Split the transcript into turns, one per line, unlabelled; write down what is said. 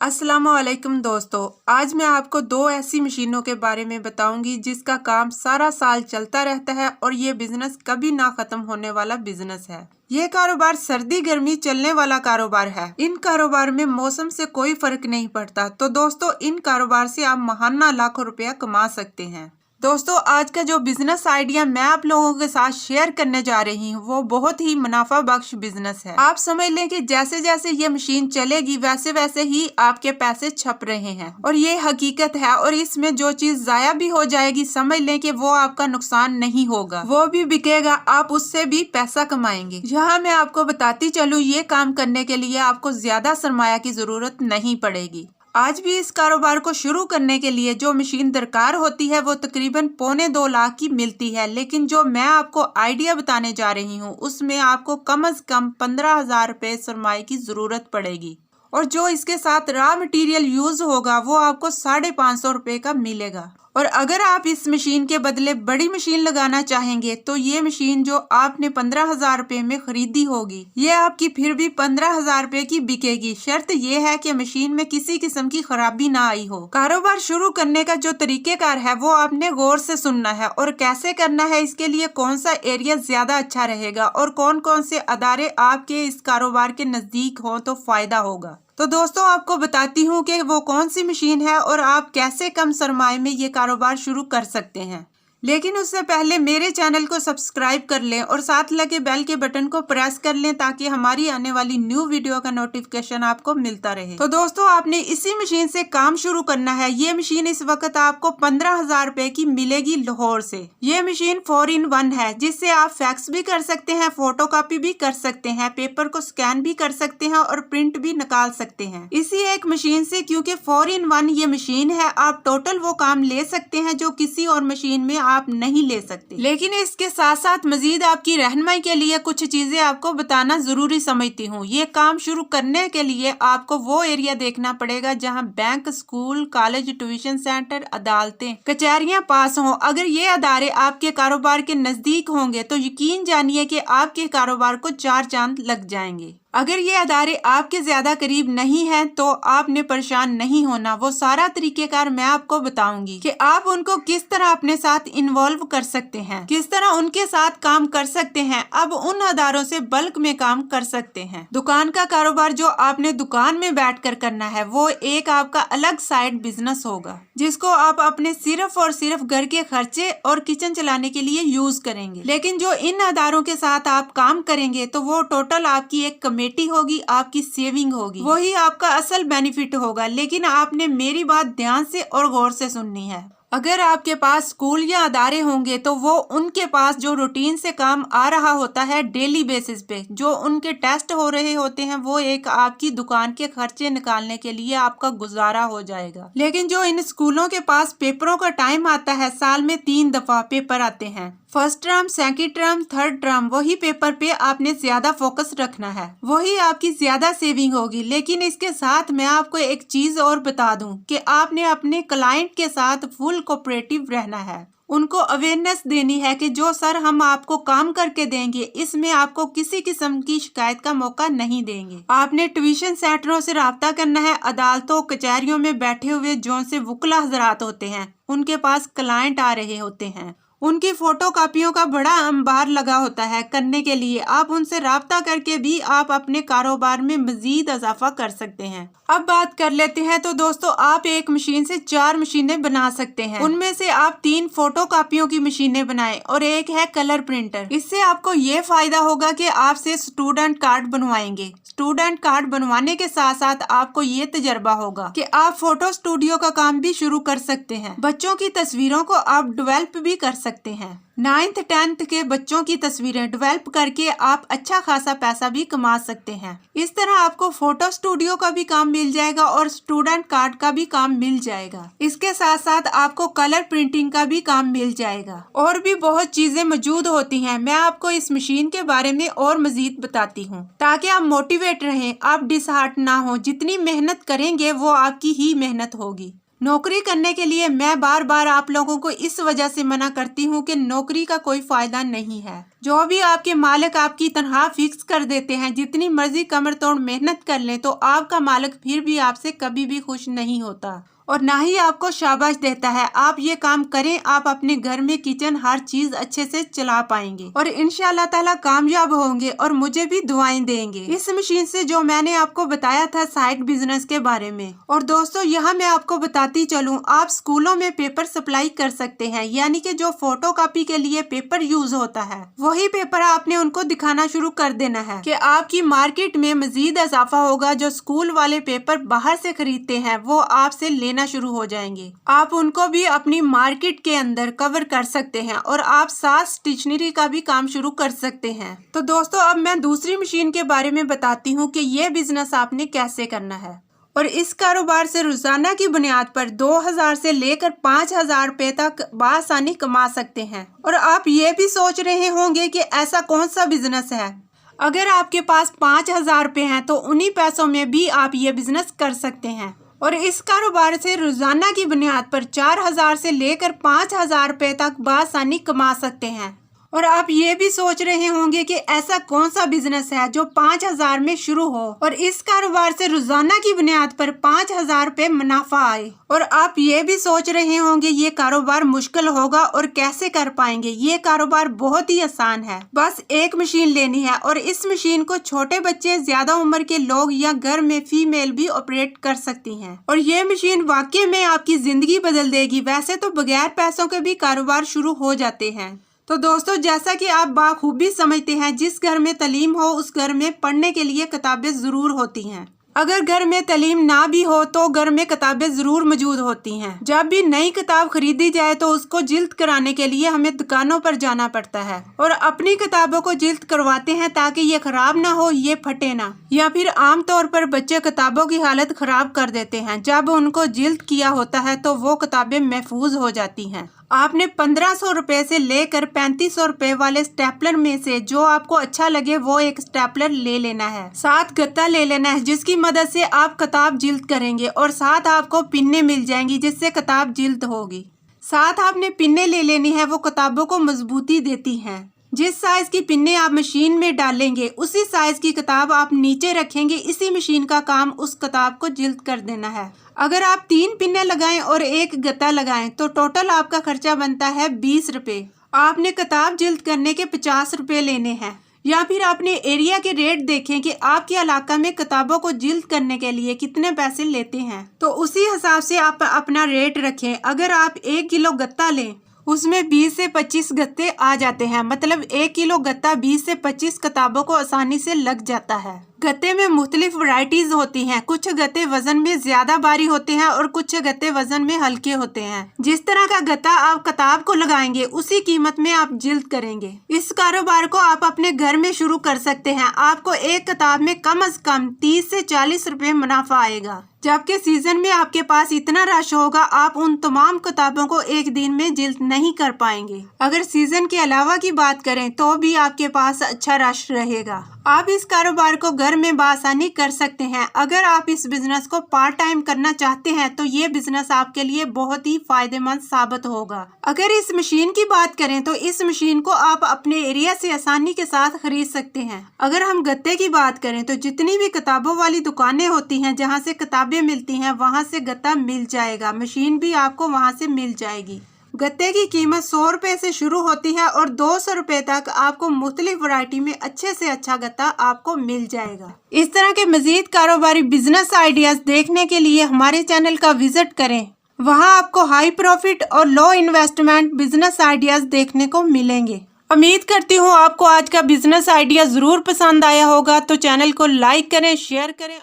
अस्सलामुअलैकुम दोस्तों, आज मैं आपको दो ऐसी मशीनों के बारे में बताऊंगी जिसका काम सारा साल चलता रहता है और ये बिजनेस कभी ना खत्म होने वाला बिजनेस है। ये कारोबार सर्दी गर्मी चलने वाला कारोबार है। इन कारोबार में मौसम से कोई फर्क नहीं पड़ता। तो दोस्तों, इन कारोबार से आप महाना लाखों रुपया कमा सकते हैं। दोस्तों, आज का जो बिजनेस आइडिया मैं आप लोगों के साथ शेयर करने जा रही हूँ वो बहुत ही मुनाफा बख्श बिजनेस है। आप समझ लें कि जैसे जैसे ये मशीन चलेगी वैसे वैसे ही आपके पैसे छप रहे हैं और ये हकीकत है। और इसमें जो चीज जाया भी हो जाएगी समझ लें कि वो आपका नुकसान नहीं होगा, वो भी बिकेगा, आप उससे भी पैसा कमाएंगे। यहाँ मैं आपको बताती चलूँ, ये काम करने के लिए आपको ज्यादा सरमाया की जरूरत नहीं पड़ेगी। आज भी इस कारोबार को शुरू करने के लिए जो मशीन दरकार होती है वो तकरीबन 1.25 लाख की मिलती है, लेकिन जो मैं आपको आइडिया बताने जा रही हूँ उसमें आपको कम से कम 15,000 रुपए सरमाए की जरूरत पड़ेगी और जो इसके साथ रॉ मटेरियल यूज होगा वो आपको 550 रुपए का मिलेगा। और अगर आप इस मशीन के बदले बड़ी मशीन लगाना चाहेंगे तो ये मशीन जो आपने 15,000 रुपए में खरीदी होगी ये आपकी फिर भी 15,000 रुपए की बिकेगी। शर्त ये है कि मशीन में किसी किस्म की खराबी ना आई हो। कारोबार शुरू करने का जो तरीकेकार है वो आपने गौर से सुनना है और कैसे करना है, इसके लिए कौन सा एरिया ज्यादा अच्छा रहेगा और कौन कौन से अदारे आपके इस कारोबार के नजदीक हो तो फायदा होगा। तो दोस्तों, आपको बताती हूँ कि वो कौन सी मशीन है और आप कैसे कम सरमाए में ये कारोबार शुरू कर सकते हैं। लेकिन उससे पहले मेरे चैनल को सब्सक्राइब कर लें और साथ लगे बेल के बटन को प्रेस कर लें ताकि हमारी आने वाली न्यू वीडियो का नोटिफिकेशन आपको मिलता रहे। तो दोस्तों, आपने इसी मशीन से काम शुरू करना है। ये मशीन इस वक्त आपको 15,000 रुपए की मिलेगी लाहौर से। ये मशीन 4-in-1 है जिससे आप फैक्स भी कर सकते हैं, फोटो कॉपी भी कर सकते हैं, पेपर को स्कैन भी कर सकते हैं और प्रिंट भी निकाल सकते हैं इसी एक मशीन से। क्योंकि 4-in-1 ये मशीन है, आप टोटल वो काम ले सकते हैं जो किसी और मशीन में आप नहीं ले सकते। लेकिन इसके साथ साथ मजीद आपकी रहनुमाई के लिए कुछ चीजें आपको बताना जरूरी समझती हूँ। ये काम शुरू करने के लिए आपको वो एरिया देखना पड़ेगा जहाँ bank, school, college, tuition centre, अदालतें, कचहरियाँ पास हों। अगर ये अदारे आपके कारोबार के नजदीक होंगे तो यकीन जानिए कि आपके कारोबार को 4 चांद लग जाएंगे। अगर ये अदारे आपके ज्यादा करीब नहीं हैं तो आपने परेशान नहीं होना। वो सारा तरीकेकार मैं आपको बताऊंगी कि आप उनको किस तरह अपने साथ इन्वॉल्व कर सकते हैं, किस तरह उनके साथ काम कर सकते हैं। अब उन अदारों से बल्क में काम कर सकते हैं। दुकान का कारोबार जो आपने दुकान में बैठकर करना है वो एक आपका अलग साइड बिजनेस होगा जिसको आप अपने सिर्फ और सिर्फ घर के खर्चे और किचन चलाने के लिए यूज करेंगे। लेकिन जो इन अदारों के साथ आप काम करेंगे तो वो टोटल आपकी एक कमेटी होगी, आपकी सेविंग होगी, वही आपका असल बेनिफिट होगा। लेकिन आपने मेरी बात ध्यान से और गौर से सुननी है। अगर आपके पास स्कूल या अदारे होंगे तो वो उनके पास जो रूटीन से काम आ रहा होता है डेली बेसिस पे, जो उनके टेस्ट हो रहे होते हैं, वो एक आपकी दुकान के खर्चे निकालने के लिए आपका गुजारा हो जाएगा। लेकिन जो इन स्कूलों के पास पेपरों का टाइम आता है, साल में 3 दफा पेपर आते हैं, first term, second term, third term, वही पेपर पे आपने ज्यादा फोकस रखना है, वही आपकी ज्यादा सेविंग होगी। लेकिन इसके साथ मैं आपको एक चीज और बता दूं कि आपने अपने क्लाइंट के साथ फुल कोऑपरेटिव रहना है। उनको अवेयरनेस देनी है कि जो सर हम आपको काम करके देंगे इसमें आपको किसी किस्म की शिकायत का मौका नहीं देंगे। आपने ट्यूशन सेंटरों से राब्ता करना है, अदालतों, कचहरियों में बैठे हुए जो से वुकला हजरात होते हैं, उनके पास क्लाइंट आ रहे होते हैं, उनकी फोटो कॉपियों का बड़ा अंबार लगा होता है करने के लिए। आप उनसे राब्ता करके भी आप अपने कारोबार में मजीद इजाफा कर सकते हैं। अब बात कर लेते हैं। तो दोस्तों, आप एक मशीन से 4 मशीनें बना सकते हैं। उनमें से आप 3 फोटो कॉपियों की मशीनें बनाएं और एक है कलर प्रिंटर। इससे आपको ये फायदा होगा कि आपसे स्टूडेंट कार्ड बनवाएंगे। स्टूडेंट कार्ड बनवाने के साथ साथ आपको ये तजर्बा होगा कि आप फोटो स्टूडियो का काम भी शुरू कर सकते हैं। बच्चों की तस्वीरों को आप डेवलप भी कर सकते हैं। 9th 10th के बच्चों की तस्वीरें डेवलप करके आप अच्छा खासा पैसा भी कमा सकते हैं। इस तरह आपको फोटो स्टूडियो का भी काम मिल जाएगा और स्टूडेंट कार्ड का भी काम मिल जाएगा। इसके साथ साथ आपको कलर प्रिंटिंग का भी काम मिल जाएगा। और भी बहुत चीजें मौजूद होती हैं। मैं आपको इस मशीन के बारे में और मजीद बताती हूँ ताकि आप मोटिवेट रहें, आप डिसहार्ट ना हो। जितनी मेहनत करेंगे वो आपकी ही मेहनत होगी। नौकरी करने के लिए मैं बार बार आप लोगों को इस वजह से मना करती हूँ कि नौकरी का कोई फायदा नहीं है। जो भी आपके मालिक आपकी तनख्वाह फिक्स कर देते हैं, जितनी मर्जी कमर तोड़ मेहनत कर लें, तो आपका मालिक फिर भी आपसे कभी भी खुश नहीं होता और ना ही आपको शाबाश देता है। आप ये काम करें, आप अपने घर में किचन हर चीज अच्छे से चला पाएंगे और इंशाल्लाह ताला कामयाब होंगे और मुझे भी दुआएं देंगे। इस मशीन से जो मैंने आपको बताया था साइड बिजनेस के बारे में। और दोस्तों यहाँ मैं आपको बताती चलूं, आप स्कूलों में पेपर सप्लाई कर सकते हैं, यानी कि जो फोटो कॉपी के लिए पेपर यूज होता है वही पेपर आपने उनको दिखाना शुरू कर देना है कि आपकी मार्केट में मजीद इजाफा होगा। जो स्कूल वाले पेपर बाहर से खरीदते हैं वो आपसे लेना शुरू हो जाएंगे। आप उनको भी अपनी मार्केट के अंदर कवर कर सकते हैं और आप साथ स्टेशनरी का भी काम शुरू कर सकते हैं। तो दोस्तों अब मैं दूसरी मशीन के बारे में बताती हूँ कि ये बिजनेस आपने कैसे करना है। और इस कारोबार से रोजाना की बुनियाद पर 2000 से लेकर 5000 रुपए तक बआसानी कमा सकते हैं। और आप ये भी सोच रहे होंगे कि ऐसा कौन सा बिजनेस है। अगर आपके पास 5000 रुपए हैं तो उन्हीं पैसों में भी आप ये बिजनेस कर सकते हैं। और इस कारोबार से रोजाना की बुनियाद पर 4000 से लेकर 5000 रुपए तक बआसानी कमा सकते हैं। और आप ये भी सोच रहे होंगे कि ऐसा कौन सा बिजनेस है जो 5000 में शुरू हो और इस कारोबार से रोजाना की बुनियाद पर 5000 रुपए मुनाफा आए। और आप ये भी सोच रहे होंगे ये कारोबार मुश्किल होगा और कैसे कर पाएंगे। ये कारोबार बहुत ही आसान है, बस एक मशीन लेनी है और इस मशीन को छोटे बच्चे, ज्यादा उम्र के लोग या घर में फीमेल भी ऑपरेट कर सकती हैं। और ये मशीन वाकई में आपकी जिंदगी बदल देगी। वैसे तो बगैर पैसों के भी कारोबार शुरू हो जाते हैं। तो दोस्तों जैसा कि आप बाखूबी समझते हैं, जिस घर में तालीम हो उस घर में पढ़ने के लिए किताबें जरूर होती हैं। अगर घर में तालीम ना भी हो तो घर में किताबें जरूर मौजूद होती हैं। जब भी नई किताब खरीदी जाए तो उसको जिल्द कराने के लिए हमें दुकानों पर जाना पड़ता है और अपनी किताबों को जिल्द करवाते हैं ताकि ये खराब ना हो, ये फटे ना। या फिर आम तौर पर बच्चे किताबों की हालत खराब कर देते हैं। जब उनको जिल्द किया होता है तो वो किताबें महफूज हो जाती हैं। आपने 1500 रुपए से लेकर 3500 रुपए वाले स्टेपलर में से जो आपको अच्छा लगे वो एक स्टेपलर ले लेना है। साथ गत्ता ले लेना है जिसकी मदद से आप किताब जिल्द करेंगे और साथ आपको पिन्ने मिल जाएंगी जिससे किताब जिल्द होगी। साथ आपने पिन्ने ले लेनी है, वो किताबों को मजबूती देती हैं। जिस साइज की पिन्ने आप मशीन में डालेंगे उसी साइज की किताब आप नीचे रखेंगे। इसी मशीन का काम उस किताब को जिल्द कर देना है। अगर आप 3 पिन्ने लगाएं और एक गत्ता लगाएं तो टोटल आपका खर्चा बनता है 20 रुपए। आपने किताब जिल्द करने के 50 रुपए लेने हैं। या फिर अपने एरिया के रेट देखें कि आपके इलाका में किताबों को जिल्द करने के लिए कितने पैसे लेते हैं, तो उसी हिसाब से आप अपना रेट रखें। अगर आप 1 किलो गत्ता लें उसमें 20 से 25 गत्ते आ जाते हैं, मतलब 1 किलो गत्ता 20 से 25 किताबों को आसानी से लग जाता है। गत्ते में मुख्तलिफ वैरायटीज होती हैं। कुछ गत्ते वजन में ज्यादा भारी होते हैं और कुछ गत्ते वजन में हल्के होते हैं। जिस तरह का गत्ता आप किताब को लगाएंगे उसी कीमत में आप जिल्द करेंगे। इस कारोबार को आप अपने घर में शुरू कर सकते हैं। आपको एक किताब में कम से कम 30 से 40 रुपए मुनाफा आएगा, जबकि सीजन में आपके पास इतना रश होगा आप उन तमाम किताबों को एक दिन में जिल्द नहीं कर पाएंगे। अगर सीजन के अलावा की बात करें तो भी आपके पास अच्छा रश रहेगा। आप इस कारोबार को घर में बआसानी कर सकते हैं। अगर आप इस बिजनेस को पार्ट टाइम करना चाहते हैं तो ये बिजनेस आपके लिए बहुत ही फायदेमंद साबित होगा। अगर इस मशीन की बात करें तो इस मशीन को आप अपने एरिया से आसानी के साथ खरीद सकते हैं। अगर हम गत्ते की बात करें तो जितनी भी किताबों वाली दुकानें होती हैं जहाँ से किताबें मिलती हैं वहाँ से गत्ता मिल जाएगा। मशीन भी आपको वहाँ से मिल जाएगी। गत्ते की कीमत 100 रुपए से शुरू होती है और 200 रुपए तक आपको मुख्तलिफ वैरायटी में अच्छे से अच्छा गत्ता आपको मिल जाएगा। इस तरह के मजीद कारोबारी बिजनेस आइडियाज देखने के लिए हमारे चैनल का विजिट करें। वहां आपको हाई प्रॉफिट और लो इन्वेस्टमेंट बिजनेस आइडियाज देखने को मिलेंगे। उम्मीद करती हूँ आपको आज का बिजनेस आइडिया जरूर पसंद आया होगा। तो चैनल को लाइक करें, शेयर करें।